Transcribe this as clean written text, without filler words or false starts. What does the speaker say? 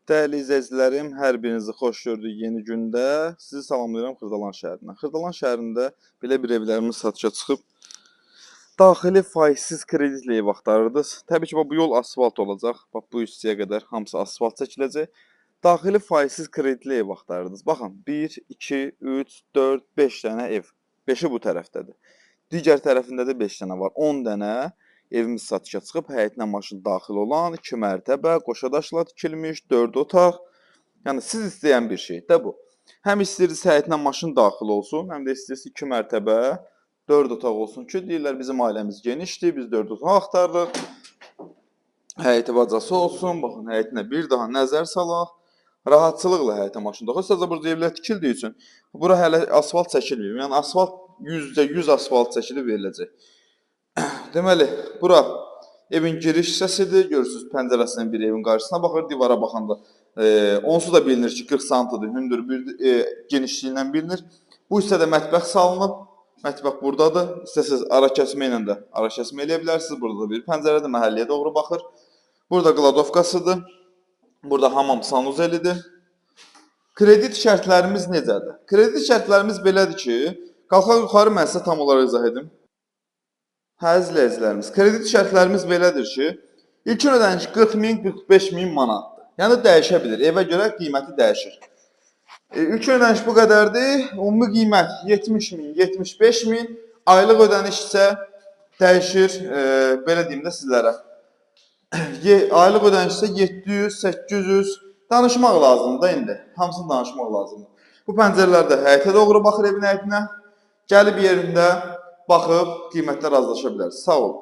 Dəyərli izləyicilərim, hər birinizi xoş gördük yeni gündə. Sizi salamlayıram Xırdalan şəhərindən. Xırdalan şəhərində belə bir evlərimiz satışa çıxıb. Daxili faizsiz kreditlə ev axtarırdınız. Təbii ki, bu yol asfalt olacaq. Bax, bu hissəyə qədər hamısı asfalt çəkiləcək. Daxili faizsiz kreditlə ev axtarırdınız. Baxın, 1, 2, 3, 4, 5 dənə ev. 5-i bu tərəfdədir. Digər tərəfində də 5 dənə var. 10 dənə evimiz satışa çıxıb, həyətinə maşın daxil olan, 2 mərtəbə, qoşadaşla tikilmiş, 4 otaq. Yəni siz istəyən bir şey də bu. Həm istəyirsiniz həyətinə maşın daxil olsun, həm də istəyirsiniz 2 mərtəbə, 4 otaq olsun ki, deyirlər bizim ailəmiz genişdir, biz 4 otaq axtarırıq. Həyəti bacası olsun, baxın həyətinə bir daha nəzər salaq. Rahatçılıqla həyətə maşın daxil. Sadəcə burada evlər tikildiyi üçün bura hələ asfalt çəkilməyib. Yəni asfalt %100 asfalt çəkilib veriləcək. Deməli, bura evin giriş hissəsidir. Görürsünüz, pəncərəsindən bir evin qarşısına baxır, divara baxanda. Onsuz da bilinir ki, 40 santidir, hündür bir genişliyindən bilinir. Bu hissədə mətbəx salınıb. Mətbəx buradadır. İstəsəz ara kəsmə ilə də ara kəsmə eləyə bilərsiniz. Burada da bir pəncərədir, məhəlləyə doğru baxır. Burada qladovkasıdır. Burada hamam sanuzelidir. Kredit şərtlərimiz necədir? Kredit şərtlərimiz belədir ki, qalxaq yuxarı mən sizə tam olaraq izah edim. Hə, izləyicilərimiz, kredit şərtlərimiz belədir ki, ilkin ödəniş 40 min, 45 min manatdır. Yəni dəyişə bilir, evə görə qiyməti dəyişir. İlkin ödəniş bu qədərdir, ümumi qiymət 70 min, 75 min, aylıq ödəniş isə dəyişir, belə deyim də sizlərə. Aylıq ödəniş isə 700, 800, danışmaq lazımdır da indi, hamısını danışmaq lazımdır. Bu pəncərələrdə həyətə doğru baxır evin həyətinə, gəlib yerində baxıb qiymətlər razılaşa bilərsiniz. Sağ olun.